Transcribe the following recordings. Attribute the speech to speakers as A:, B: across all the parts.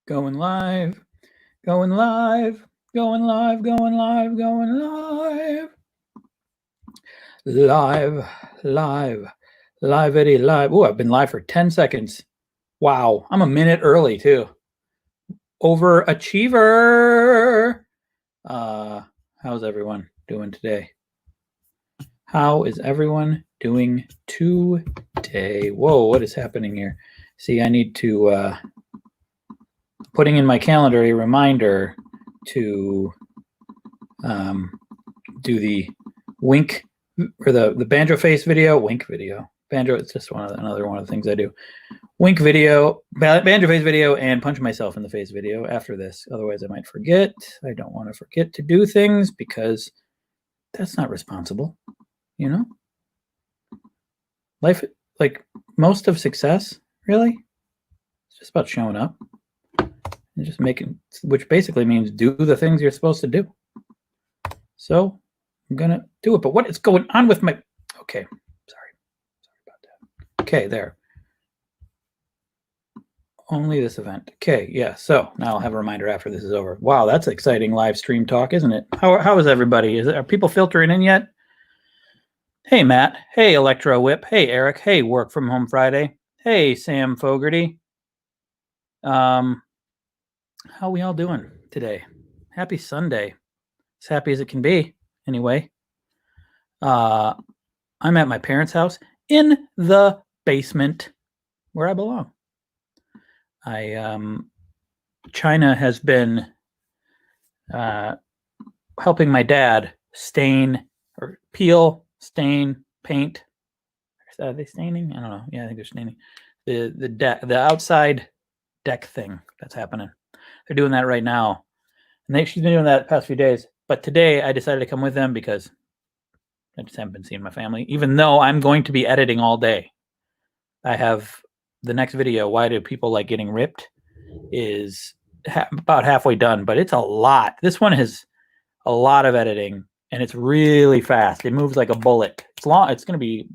A: Going live, going live, going live, going live, going live. Live, Eddie, live. Oh, I've been live for 10 seconds. Wow, I'm a minute early too. Overachiever. How's everyone doing today? How is everyone doing today? Whoa, what is happening here? See, I need to putting in my calendar a reminder to do the wink or the banjo face video, wink video. Banjo, it's just another one of the things I do. Wink video, banjo face video, and punch myself in the face video after this. Otherwise, I might forget. I don't want to forget to do things because that's not responsible, you know? Life, like most of success, really, it's just about showing up and just making, which basically means do the things you're supposed to do. So I'm gonna do it, but what is going on with my, okay, sorry about that. Okay, there. Only this event. Okay, yeah, so now I'll have a reminder after this is over. Wow, that's exciting live stream talk, isn't it? How is everybody? Are people filtering in yet? Hey, Matt. Hey, Electro Whip. Hey, Eric. Hey, Work From Home Friday. Hey, Sam Fogarty. How we all doing today? Happy Sunday. As happy as it can be, anyway. I'm at my parents' house in the basement where I belong. China has been helping my dad stain or peel, stain, paint. Are they staining? I don't know. Yeah, I think they're staining. The outside deck thing that's happening. They're doing that right now. And she's been doing that the past few days. But today I decided to come with them because I just haven't been seeing my family, even though I'm going to be editing all day. I have the next video, Why Do People Like Getting Ripped, is about halfway done, but it's a lot. This one has a lot of editing, and it's really fast. It moves like a bullet. It's long. It's going to be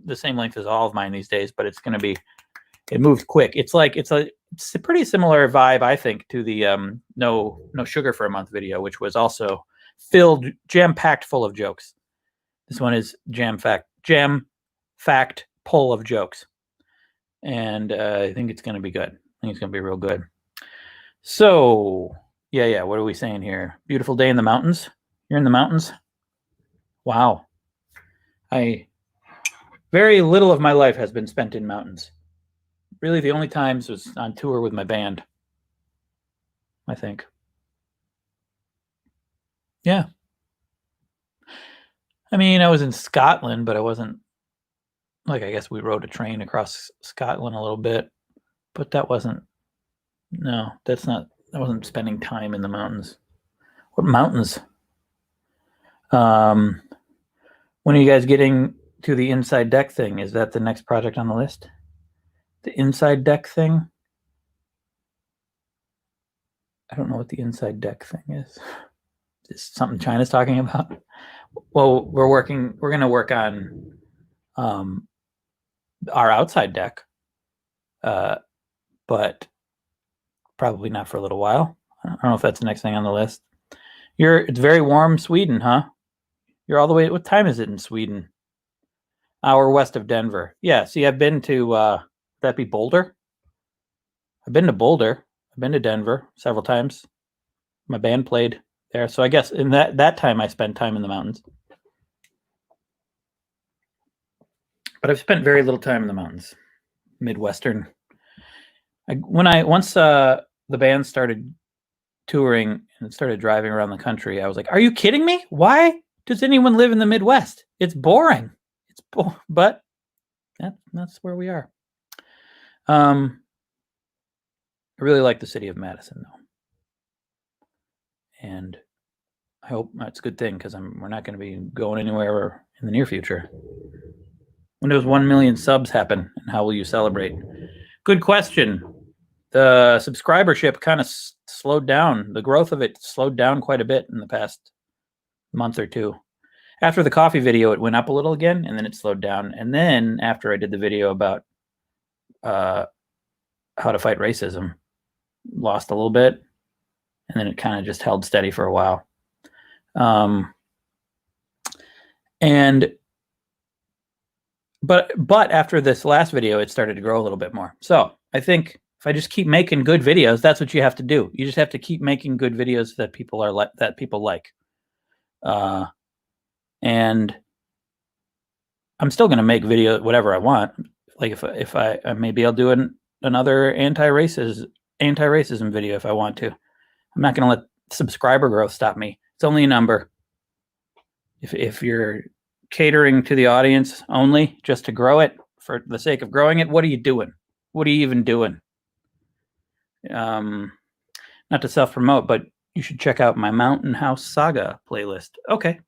A: the same length as all of mine these days, but it moves quick. It's a pretty similar vibe, I think, to the no sugar for a month video, which was also jam-packed full of jokes. This one is jam-fact full of jokes. And I think it's going to be good. I think it's going to be real good. So, yeah. What are we saying here? Beautiful day in the mountains. You're in the mountains? Wow. Very little of my life has been spent in mountains. Really, the only times was on tour with my band, I think. Yeah. I mean, I was in Scotland, but I wasn't, I guess we rode a train across Scotland a little bit, but that wasn't spending time in the mountains. What mountains? When are you guys getting to the inside deck thing? Is that the next project on the list? The inside deck thing? I don't know what the inside deck thing is. Is this something China's talking about? Well, we're going to work on our outside deck, but probably not for a little while. I don't know if that's the next thing on the list. It's very warm Sweden, huh? You're all the way, what time is it in Sweden? Hour west of Denver. Yeah, see, I've been to, would that be Boulder? I've been to Boulder. I've been to Denver several times. My band played there. So I guess in that time I spent time in the mountains. But I've spent very little time in the mountains. Midwestern. Once the band started touring and started driving around the country, I was like, are you kidding me? Why does anyone live in the Midwest? It's boring. But that's where we are. I really like the city of Madison, though. And I hope that's a good thing because we're not going to be going anywhere in the near future. When does 1 million subs happen, and how will you celebrate? Good question. The subscribership kind of slowed down. The growth of it slowed down quite a bit in the past month or two. After the coffee video, it went up a little again, and then it slowed down. And then after I did the video about how to fight racism, lost a little bit, and then it kind of just held steady for a while. But after this last video, it started to grow a little bit more. So I think if I just keep making good videos, that's what you have to do. You just have to keep making good videos that people like. And I'm still going to make video whatever I want. Like if I maybe I'll do another anti-racism video if I want to. I'm not going to let subscriber growth stop me. It's only a number. If you're catering to the audience only just to grow it for the sake of growing it, what are you doing? What are you even doing? Not to self-promote, but you should check out my Mountain House Saga playlist. Okay.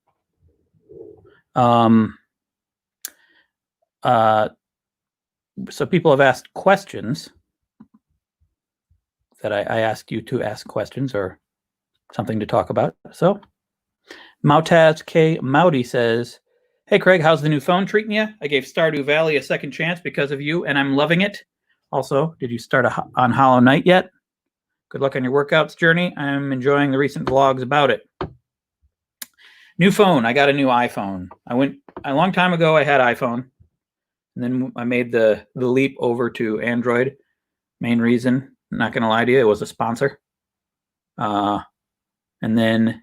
A: So people have asked questions that I ask you to ask questions or something to talk about. So Mautaz K. Mouty says, hey, Craig, how's the new phone treating you? I gave Stardew Valley a second chance because of you, and I'm loving it. Also, did you start on Hollow Knight yet? Good luck on your workouts journey. I'm enjoying the recent vlogs about it. New phone. I got a new iPhone. A long time ago, I had iPhone. And then I made the leap over to Android. Main reason, I'm not going to lie to you, it was a sponsor. And then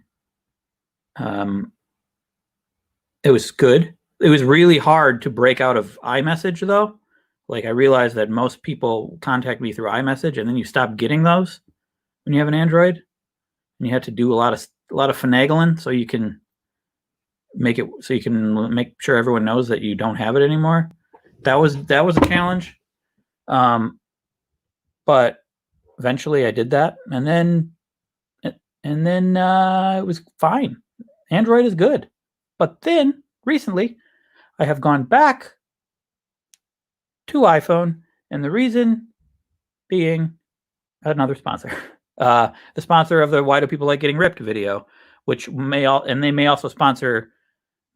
A: it was good. It was really hard to break out of iMessage, though. Like, I realized that most people contact me through iMessage, and then you stop getting those when you have an Android. And you have to do a lot of finagling so you can make sure everyone knows that you don't have it anymore. That was a challenge. But eventually I did that, and then it was fine. Android is good. But then recently I have gone back to iPhone, and the reason being another sponsor. The sponsor of the Why Do People Like Getting Ripped video, which they may also sponsor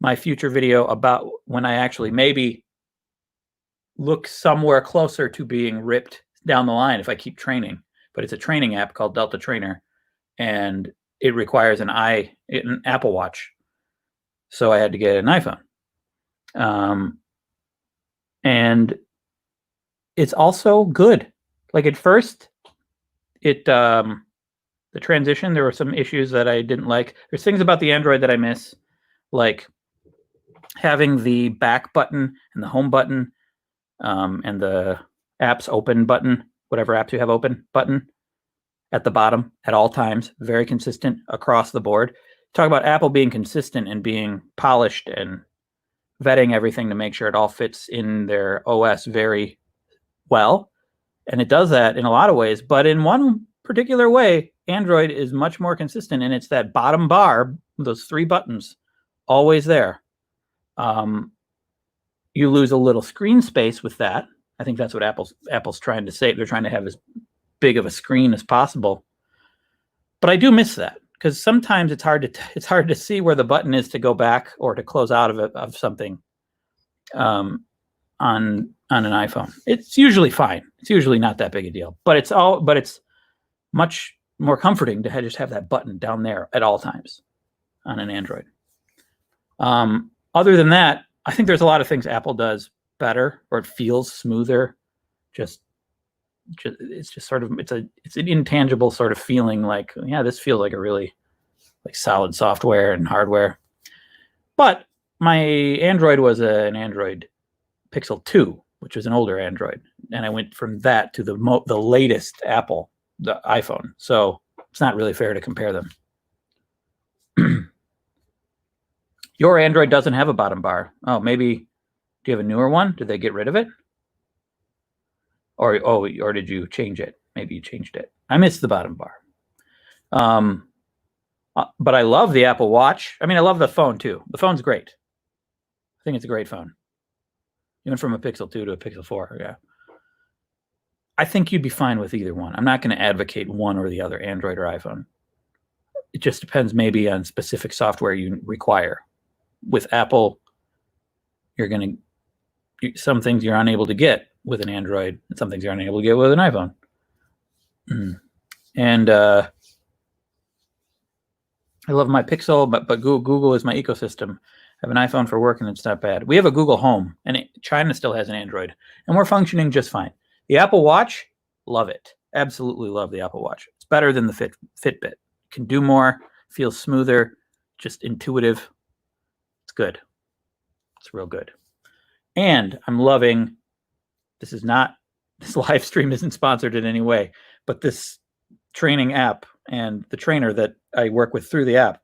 A: my future video about when I actually maybe look somewhere closer to being ripped down the line if I keep training. But it's a training app called Delta Trainer, and it requires an Apple Watch. So I had to get an iPhone. And it's also good. Like, at first, the transition, there were some issues that I didn't like. There's things about the Android that I miss, like having the back button and the home button and the apps open button, whatever apps you have open button at the bottom at all times, very consistent across the board. Talk about Apple being consistent and being polished and vetting everything to make sure it all fits in their OS very well. And it does that in a lot of ways, but in one particular way, Android is much more consistent, and it's that bottom bar, those three buttons, always there. You lose a little screen space with that. I think that's what Apple's trying to say. They're trying to have as big of a screen as possible. But I do miss that, because sometimes it's hard to see where the button is to go back or to close out of something on an iPhone. It's usually fine. It's usually not that big a deal. But it's much more comforting to just have that button down there at all times on an Android. Other than that, I think there's a lot of things Apple does better, or it feels smoother. It's just sort of, it's an intangible sort of feeling like, yeah, this feels like a really like solid software and hardware. But my Android was an Android Pixel 2, which was an older Android, and I went from that to the latest Apple, the iPhone. So it's not really fair to compare them. Your Android doesn't have a bottom bar. Oh, maybe, do you have a newer one? Did they get rid of it? Or did you change it? Maybe you changed it. I missed the bottom bar. But I love the Apple Watch. I mean, I love the phone too. The phone's great. I think it's a great phone. Even from a Pixel 2 to a Pixel 4, yeah. I think you'd be fine with either one. I'm not going to advocate one or the other, Android or iPhone. It just depends maybe on specific software you require. With Apple, some things you're unable to get with an Android, and some things you're unable to get with an iPhone. And I love my Pixel, but Google is my ecosystem. I have an iPhone for work, and it's not bad. We have a Google Home, and China still has an Android, and we're functioning just fine. The Apple Watch, love it. Absolutely love the Apple Watch. It's better than the Fitbit. Can do more, feels smoother, just intuitive. It's good. It's real good. And I'm loving, this live stream isn't sponsored in any way, but this training app and the trainer that I work with through the app,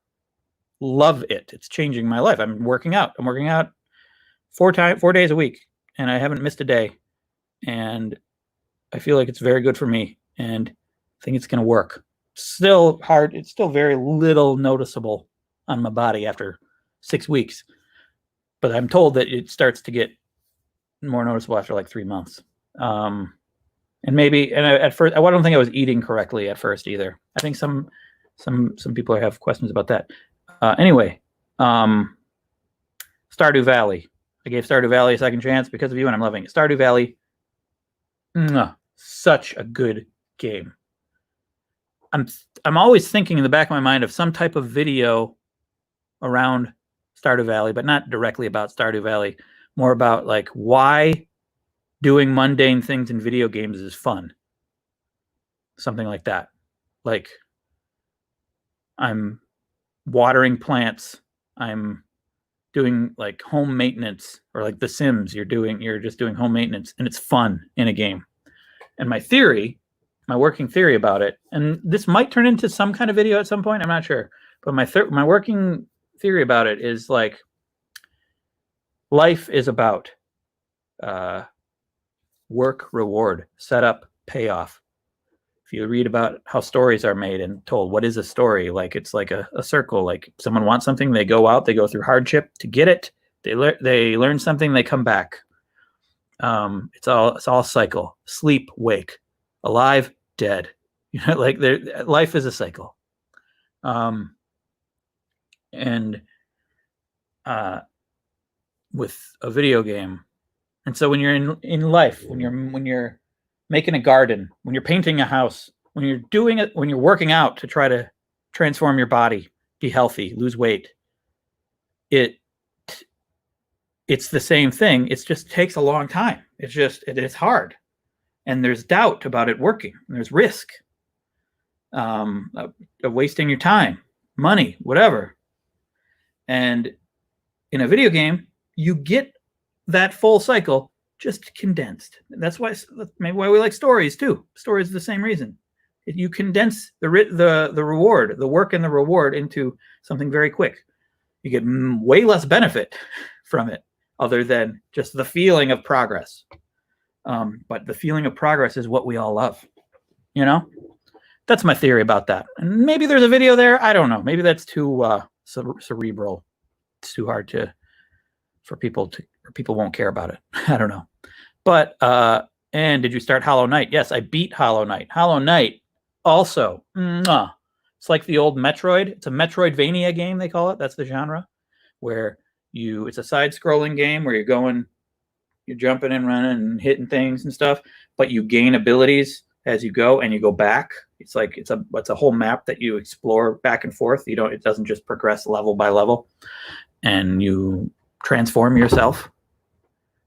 A: love it. It's changing my life. I'm working out 4 days a week, and I haven't missed a day. And I feel like it's very good for me, and I think it's going to work. Still hard. It's still very little noticeable on my body after 6 weeks, but I'm told that it starts to get more noticeable after like 3 months. And at first, I don't think I was eating correctly at first either. I think some people have questions about that. Anyway, Stardew Valley. I gave Stardew Valley a second chance because of you, and I'm loving it. Stardew Valley, such a good game. I'm always thinking in the back of my mind of some type of video around Stardew Valley, but not directly about Stardew Valley. More about like why doing mundane things in video games is fun. Something like that. Like I'm watering plants. I'm doing like home maintenance, or like The Sims. You're just doing home maintenance, and it's fun in a game. And my working theory about it, and this might turn into some kind of video at some point, I'm not sure, but my working theory about it is like life is about work, reward, setup, payoff. If you read about how stories are made and told, what is a story? Like it's like a circle. Like someone wants something, they go out, they go through hardship to get it. They learn something, they come back. It's all cycle. Sleep, wake, alive, dead. You know, like life is a cycle. And with a video game. And so when you're in life, when you're making a garden, when you're painting a house, when you're doing it, when you're working out to try to transform your body, be healthy, lose weight, it's the same thing. It just takes a long time. It's hard. And there's doubt about it working. There's risk of wasting your time, money, whatever. And in a video game, you get that full cycle just condensed. That's maybe why we like stories too. Stories are the same reason. You condense the reward, the work and the reward into something very quick. You get way less benefit from it other than just the feeling of progress. But the feeling of progress is what we all love. You know, that's my theory about that. And maybe there's a video there. I don't know. Maybe that's too cerebral. It's too hard for people won't care about it. I don't know. But and did you start Hollow Knight? Yes, I beat Hollow Knight. Hollow Knight also. It's like the old Metroid. It's a Metroidvania game, they call it. That's the genre. Where it's a side-scrolling game where you're jumping and running and hitting things and stuff, but you gain abilities as you go, and you go back. It's like it's a whole map that you explore back and forth. It doesn't just progress level by level, and you transform yourself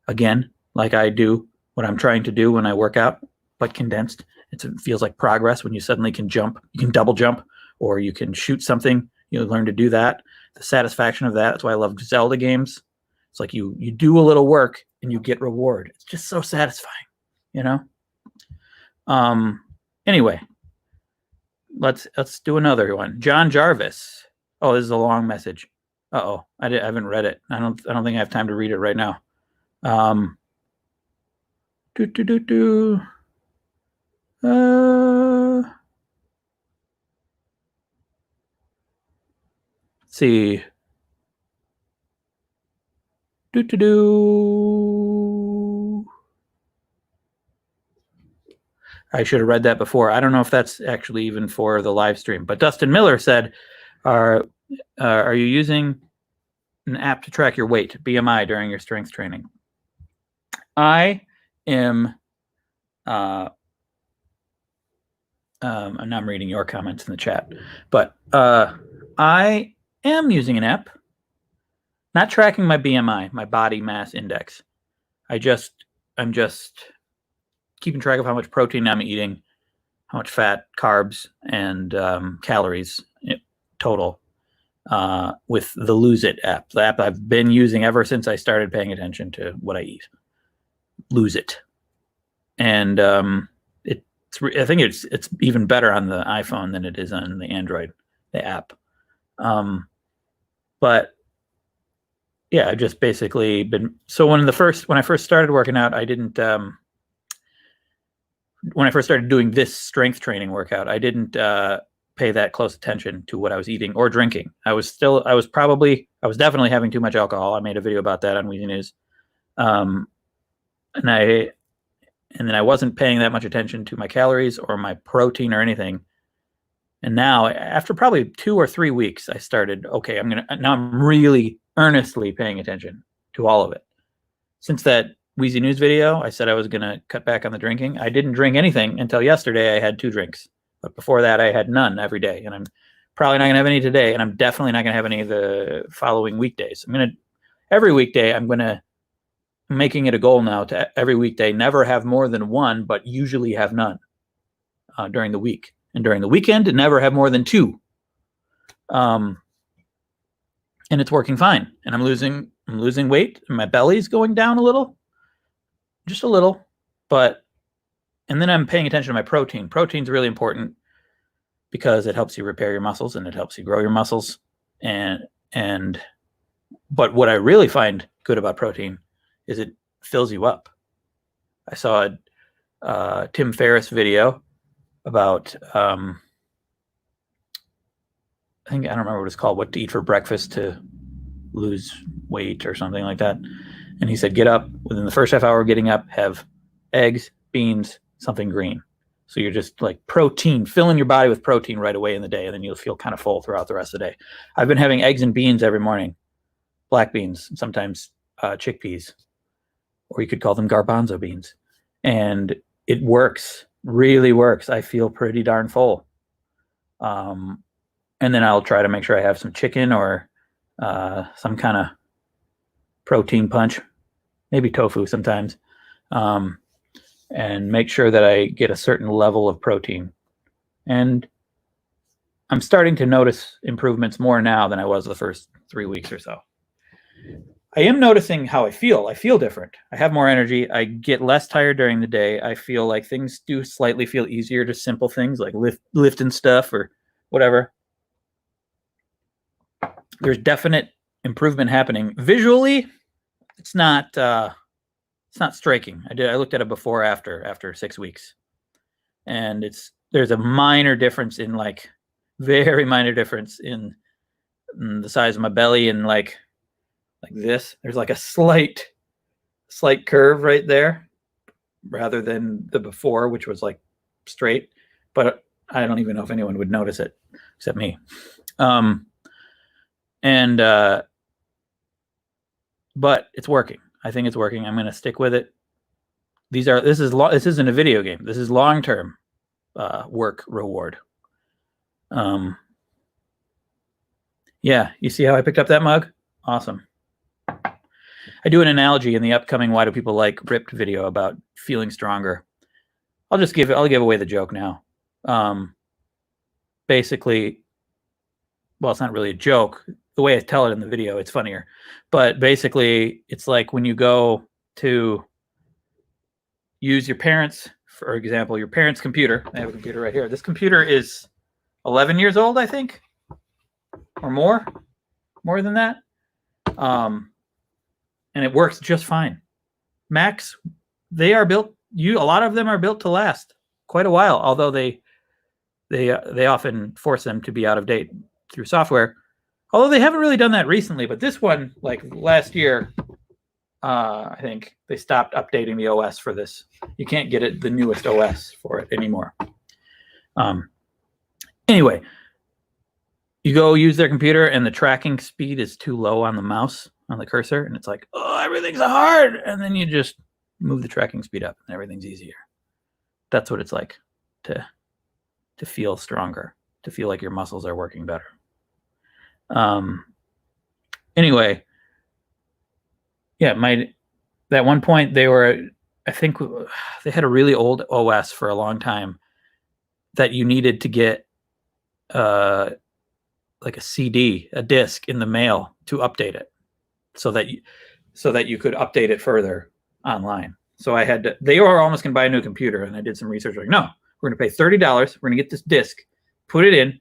A: again, like I do what I'm trying to do when I work out, but condensed. It feels like progress when you suddenly can jump. You can double jump, or you can shoot something. You learn to do that. The satisfaction of that. That's why I love Zelda games. It's like you do a little work and you get reward. It's just so satisfying, you know? Anyway, let's do another one. John Jarvis. Oh, this is a long message. I haven't read it. I don't think I have time to read it right now. Let's see. I should have read that before. I don't know if that's actually even for the live stream. But Dustin Miller said, "Are you using an app to track your weight, BMI, during your strength training?" I am. And now I'm reading your comments in the chat. But I am using an app, not tracking my BMI, my body mass index. I'm just keeping track of how much protein I'm eating, how much fat, carbs, and calories total with the Lose It app, the app I've been using ever since I started paying attention to what I eat. Lose It. And I think it's even better on the iPhone than it is on the Android, the app. But yeah, I've just basically been. So when I first started working out, I didn't. When I first started doing this strength training workout, I didn't pay that close attention to what I was eating or drinking. I was definitely having too much alcohol. I made a video about that on Wheezy News. And then I wasn't paying that much attention to my calories or my protein or anything. And now, after probably 2 or 3 weeks, I started, okay, now I'm really earnestly paying attention to all of it. Since that Wheezy News video, I said I was going to cut back on the drinking. I didn't drink anything until yesterday. I had 2 drinks. But before that, I had none every day. And I'm probably not going to have any today. And I'm definitely not going to have any of the following weekdays. Every weekday, I'm making it a goal now to every weekday never have more than 1, but usually have none during the week. And during the weekend, never have more than 2. And it's working fine. And I'm losing weight, and my belly's going down a little, just a little. And then I'm paying attention to my protein. Protein's really important because it helps you repair your muscles and it helps you grow your muscles. But what I really find good about protein is it fills you up. I saw a Tim Ferriss video about I don't remember what it's called, what to eat for breakfast to lose weight or something like that. And he said, get up within the first half hour of getting up, have eggs, beans, something green. So you're just like filling your body with protein right away in the day, and then you'll feel kind of full throughout the rest of the day. I've been having eggs and beans every morning, black beans, sometimes chickpeas, or you could call them garbanzo beans. And it works, really works. I feel pretty darn full. And then I'll try to make sure I have some chicken or some kind of protein punch, maybe tofu sometimes, and make sure that I get a certain level of protein. And I'm starting to notice improvements more now than I was the first 3 weeks or so. I am noticing how I feel. I feel different. I have more energy. I get less tired during the day. I feel like things do slightly feel easier, to simple things like lifting stuff or whatever. There's definite improvement happening. Visually, it's not striking. I looked at it before after 6 weeks. And there's a minor difference in very minor difference in the size of my belly and like this. There's like a slight curve right there rather than the before, which was like straight, but I don't even know if anyone would notice it except me. But it's working. I think it's working. I'm going to stick with it. This isn't a video game. This is long-term work reward. Yeah, you see how I picked up that mug? Awesome. I do an analogy in the upcoming Why Do People Like Ripped video about feeling stronger. I'll give away the joke now. Basically, well, it's not really a joke. The way I tell it in the video, it's funnier. But basically, it's like when you go to use your parents, for example, your parents' computer. I have a computer right here. This computer is 11 years old, I think, or more than that. And it works just fine. Macs, they are built. A lot of them are built to last quite a while, although they often force them to be out of date through software. Although they haven't really done that recently, but this one, like last year, I think they stopped updating the OS for this. You can't get the newest OS for it anymore. Anyway, you go use their computer and the tracking speed is too low on the mouse, on the cursor, and it's like, oh, everything's hard. And then you just move the tracking speed up and everything's easier. That's what it's like to to feel stronger, to feel like your muscles are working better. Anyway, yeah, that one point I think they had a really old OS for a long time that you needed to get like a CD, a disc in the mail to update it, so that you could update it further online. So they were almost going to buy a new computer, and I did some research. Like, no, we're going to pay $30. We're going to get this disc, put it in,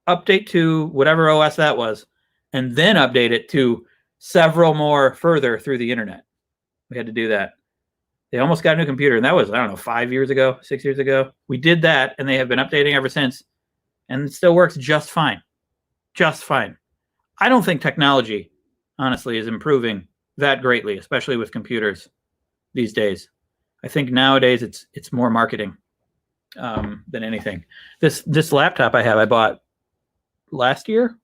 A: update to whatever OS that was, and then update it to several more further through the internet. We had to do that. They almost got a new computer, and that was, I don't know, 5 years ago, 6 years ago. We did that, and they have been updating ever since, and it still works just fine. Just fine. I don't think technology, honestly, is improving that greatly, especially with computers these days. I think nowadays it's more marketing than anything. This laptop I bought last year.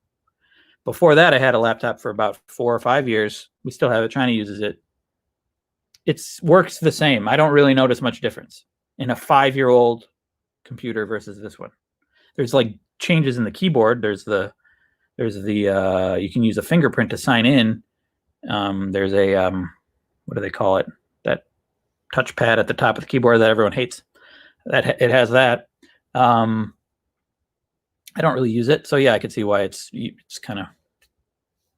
A: Before that, I had a laptop for about 4 or 5 years. We still have it. China uses it. It works the same. I don't really notice much difference in a 5-year-old computer versus this one. There's like changes in the keyboard. There's the you can use a fingerprint to sign in. There's a what do they call it? That touchpad at the top of the keyboard that everyone hates. That it has that. I don't really use it, so yeah, I could see why it's kind of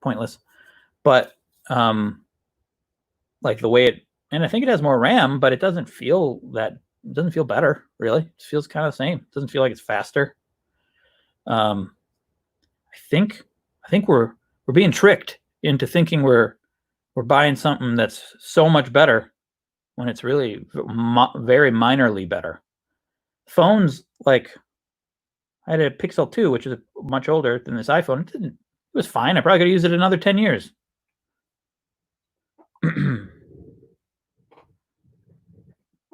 A: pointless. But like the way and I think it has more RAM, but it doesn't feel better, really. It feels kind of the same. It doesn't feel like it's faster. I think we're being tricked into thinking we're buying something that's so much better when it's really very minorly better. Phones, like I had a Pixel 2, which is much older than this iPhone. It was fine. I probably could have used it another 10 years.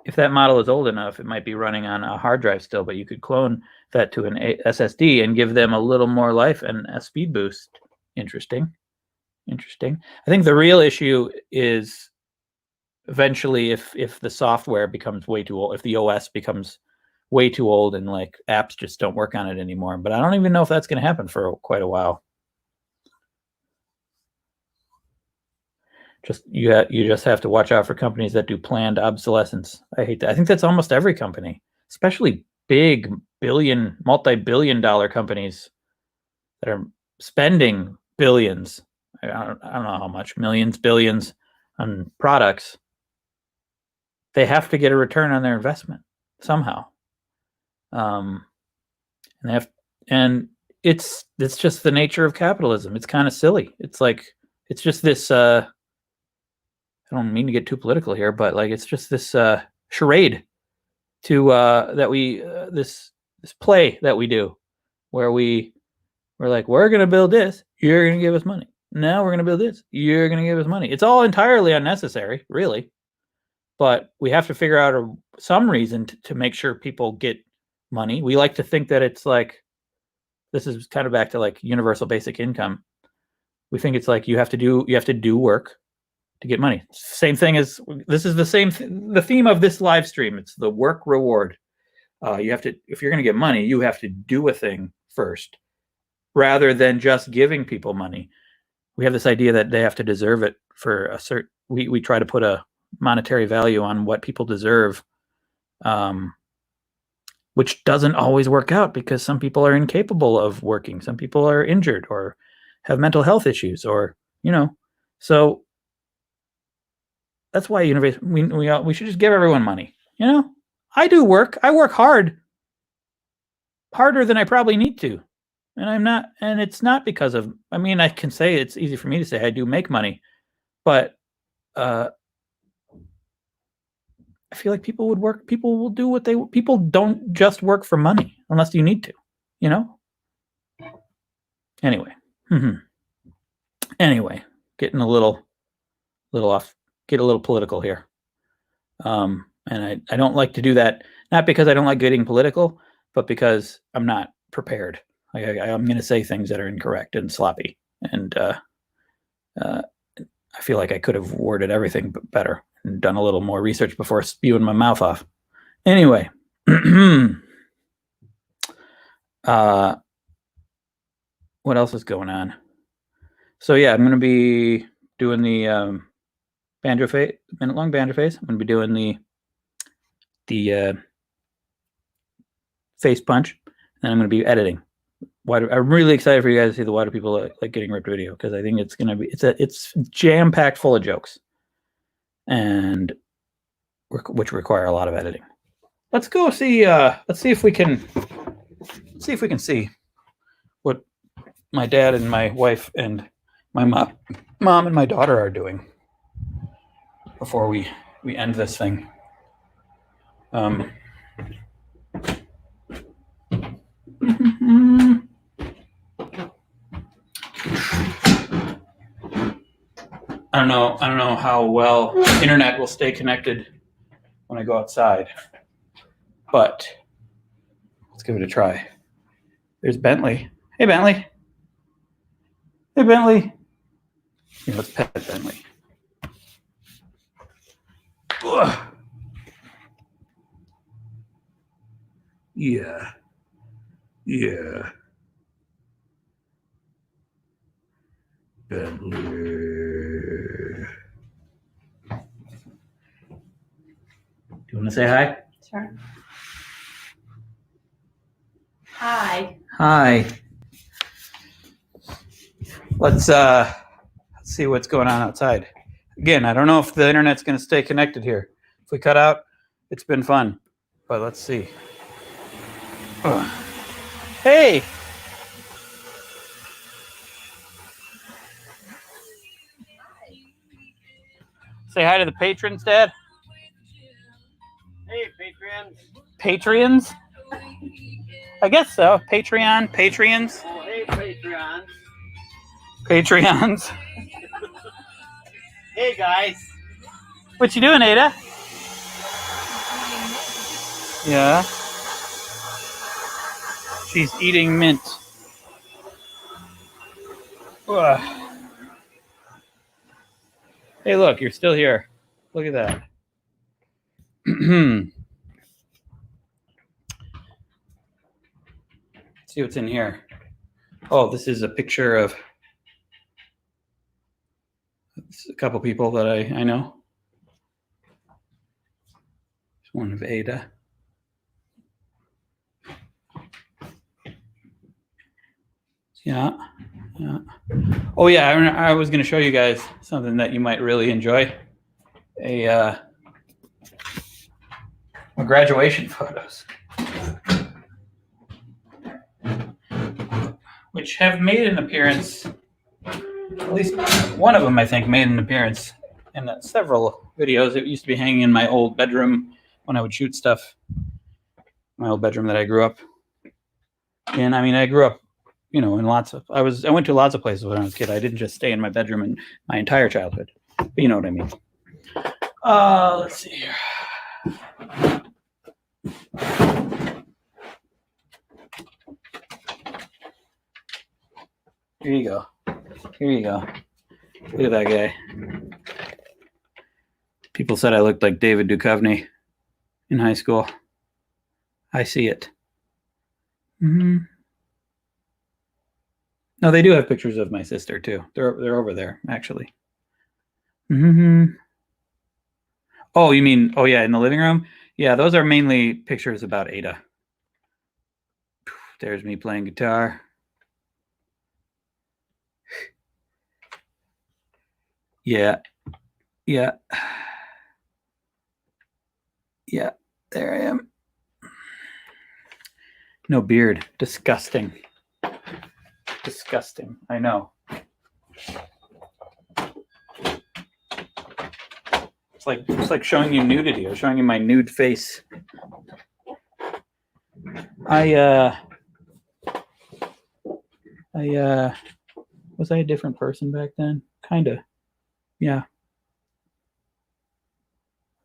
A: If that model is old enough, it might be running on a hard drive still, but you could clone that to an SSD and give them a little more life and a speed boost. Interesting. I think the real issue is eventually if the software becomes way too old, if the OS becomes way too old and like apps just don't work on it anymore. But I don't even know if that's going to happen for quite a while. You just have to watch out for companies that do planned obsolescence. I hate that. I think that's almost every company, especially big multi-billion-dollar companies that are spending billions. I don't know how much, millions, billions on products. They have to get a return on their investment somehow. And it's just the nature of capitalism. It's kind of silly. It's like it's just this. I don't mean to get too political here, but like it's just this charade to that we this play that we do, where we're like, we're gonna build this, you're gonna give us money. Now we're gonna build this, you're gonna give us money. It's all entirely unnecessary, really, but we have to figure out some reason to make sure people get money. We like to think that it's like, this is kind of back to like universal basic income. We think it's like you have to do work to get money. Same thing as this is the theme of this live stream. It's the work reward. You have to, if you're going to get money, you have to do a thing first, rather than just giving people money. We have this idea that they have to deserve it for a certain. We try to put a monetary value on what people deserve, which doesn't always work out because some people are incapable of working. Some people are injured or have mental health issues, or so. That's why we should just give everyone money. I do work. I work harder than I probably need to, and it's not because of. I mean, I can say it's easy for me to say I do make money, but I feel like people would work. People will do what they. People don't just work for money unless you need to. Anyway, getting a little off. Get a little political here. And I don't like to do that, not because I don't like getting political, but because I'm not prepared. I'm going to say things that are incorrect and sloppy. And I feel like I could have worded everything better and done a little more research before spewing my mouth off. Anyway, What else is going on? So yeah, I'm going to be doing the banjo face, minute-long banjo face. I'm going to be doing the face punch, and I'm going to be editing. I'm really excited for you guys to see the Why Do People Like Getting Ripped video, because I think it's going to be it's jam-packed full of jokes, and which require a lot of editing. Let's go see. Let's see if we can see what my dad and my wife and my mom and my daughter are doing before we end this thing. I don't know how well internet will stay connected when I go outside, but let's give it a try. There's Bentley. Hey, Bentley. Hey, Bentley. Here, let's pet Bentley. Ugh. Yeah. Yeah. Bentley. Do you want to say hi?
B: Sure. Hi.
A: Hi. Let's see what's going on outside. Again, I don't know if the internet's going to stay connected here. If we cut out, it's been fun, but let's see. Ugh. Hey. Say hi to the patrons, Dad.
C: Hey, Patreons.
A: Patreons? I guess so. Patreons.
C: Oh, hey, Patreons.
A: Patreons.
C: Hey, guys.
A: What you doing, Ada? Yeah. She's eating mint. Ugh. Hey, look, you're still here. Look at that. See what's in here. Oh, this is a picture of a couple people that I know. There's one of Ada. Yeah. Oh yeah, I was going to show you guys something that you might really enjoy. My graduation photos, which have made an appearance. At least one of them, I think, made an appearance in several videos. It used to be hanging in my old bedroom when I would shoot stuff. My old bedroom that I grew up in. I mean, I grew up, in lots of. I went to lots of places when I was a kid. I didn't just stay in my bedroom in my entire childhood. But you know what I mean. Let's see here. Here you go. Look at that guy. People said I looked like David Duchovny in high school. I see it. No, they do have pictures of my sister too. They're over there actually. Oh, you mean? Oh yeah, in the living room. Yeah, those are mainly pictures about Ada. There's me playing guitar. Yeah. There I am. No beard. Disgusting. I know. It's like showing you nudity or showing you my nude face. Was I a different person back then? Kinda. Yeah. I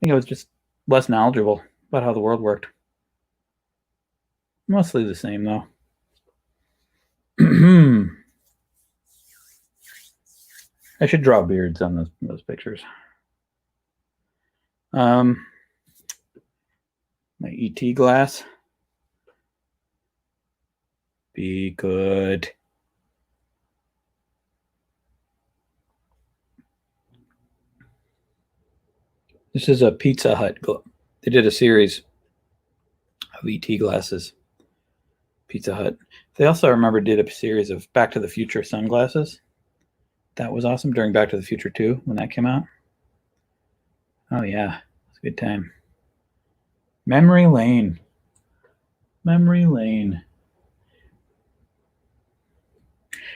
A: think I was just less knowledgeable about how the world worked. Mostly the same though. I should draw beards on those pictures. My ET glass. Be good. This is a Pizza Hut. They did a series of ET glasses. Pizza Hut. They also, did a series of Back to the Future sunglasses. That was awesome during Back to the Future 2 when that came out. Oh, yeah. It's a good time. Memory lane. Memory lane.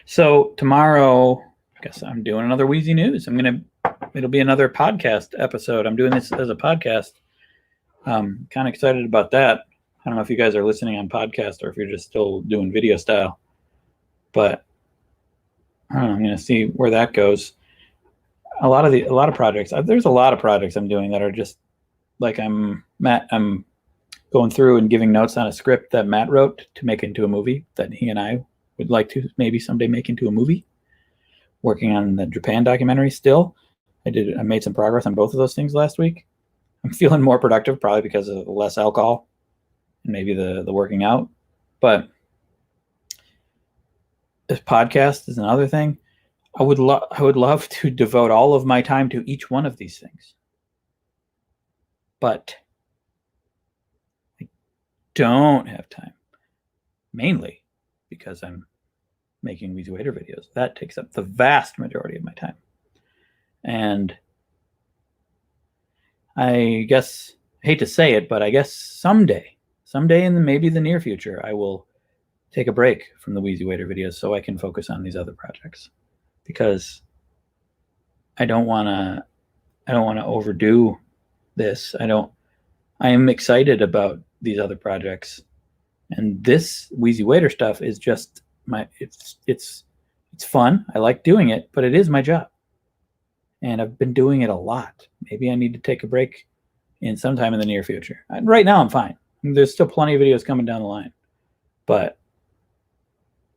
A: So tomorrow, I guess I'm doing another Wheezy News. It'll be another podcast episode. I'm doing this as a podcast. Kind of excited about that. I don't know if you guys are listening on podcast or if you're just still doing video style, but I don't know. I'm going to see where that goes. A lot of projects. There's a lot of projects I'm doing that are just like I'm going through and giving notes on a script that Matt wrote to make into a movie that he and I would like to maybe someday make into a movie. Working on the Japan documentary still. I made some progress on both of those things last week. I'm feeling more productive, probably because of less alcohol and maybe the working out. But this podcast is another thing. I would love to devote all of my time to each one of these things. But I don't have time. Mainly because I'm making Wheezy Waiter videos. That takes up the vast majority of my time. And I guess, I hate to say it, but I guess someday in maybe the near future, I will take a break from the Wheezy Waiter videos so I can focus on these other projects. Because I don't want to overdo this. I am excited about these other projects. And this Wheezy Waiter stuff is just it's fun. I like doing it, but it is my job. And I've been doing it a lot. Maybe I need to take a break sometime in the near future. Right now I'm fine. There's still plenty of videos coming down the line. But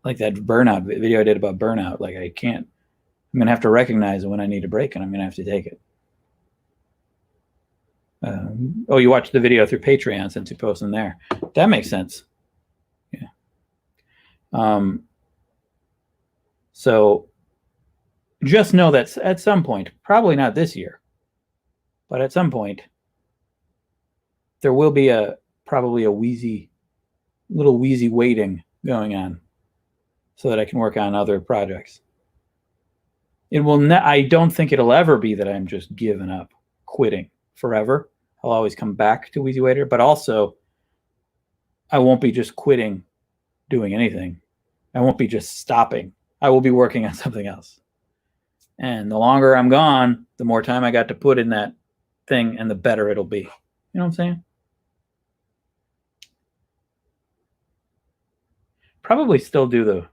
A: like that burnout video I did about burnout, like I'm going to have to recognize when I need a break, and I'm going to have to take it. You watched the video through Patreon since you posted in there. That makes sense. Yeah. So just know that at some point, probably not this year, but at some point, there will be probably a little wheezy waiting going on so that I can work on other projects. I don't think it'll ever be that I'm just giving up, quitting forever. I'll always come back to Wheezy Waiter, but also I won't be just quitting doing anything. I won't be just stopping. I will be working on something else. And the longer I'm gone, the more time I got to put in that thing and the better it'll be. You know what I'm saying? Probably still do the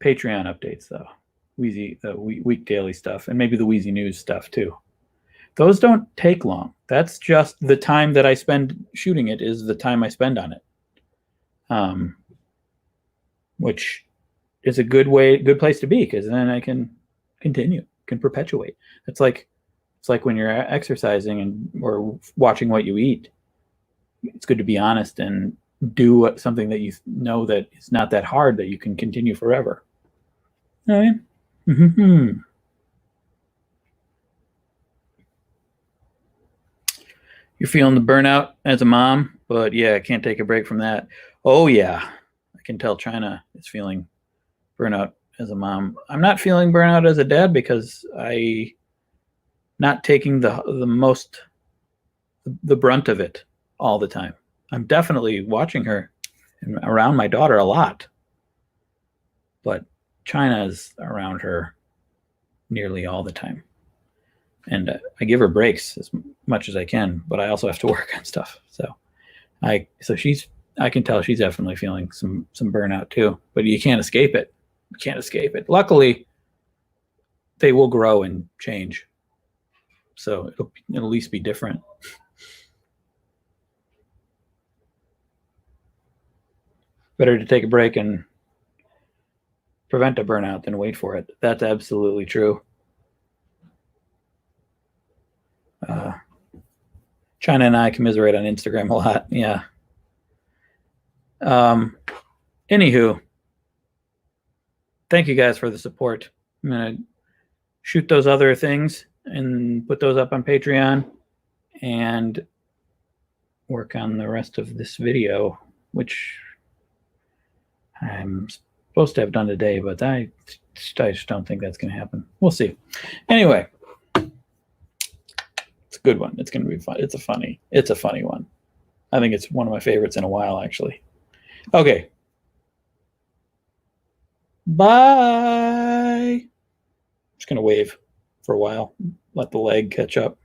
A: Patreon updates though. Wheezy, the week daily stuff, and maybe the Wheezy News stuff too. Those don't take long. That's just the time that I spend shooting it is the time I spend on it. Which is a good place to be, because then I can continue, can perpetuate. It's like when you're exercising or watching what you eat. It's good to be honest and do something that you know that it's not that hard, that you can continue forever. You know what I mean? Mm-hmm. You're feeling the burnout as a mom, but yeah, I can't take a break from that. Oh yeah, I can tell China is feeling burnout as a mom. I'm not feeling burnout as a dad because I not taking the brunt of it all the time. I'm definitely watching her and around my daughter a lot, but China is around her nearly all the time. And I give her breaks as much as I can, but I also have to work on stuff. So I can tell she's definitely feeling some burnout too, but you can't escape it. You can't escape it. Luckily, they will grow and change. So it'll at least be different. Better to take a break and prevent a burnout than wait for it. That's absolutely true. China and I commiserate on Instagram a lot. Yeah. Anywho, thank you guys for the support. I'm gonna shoot those other things and put those up on Patreon and work on the rest of this video, which I'm supposed to have done today, but I just don't think that's going to happen. We'll see. Anyway, it's a good one. It's going to be fun. It's a funny one. I think it's one of my favorites in a while, actually. Okay. Bye. Just going to wave for a while. Let the leg catch up.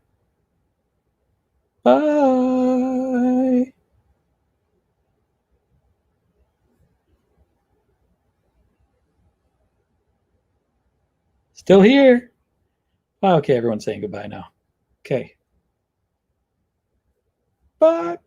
A: Bye. Still here. Okay, everyone's saying goodbye now. Okay. Bye.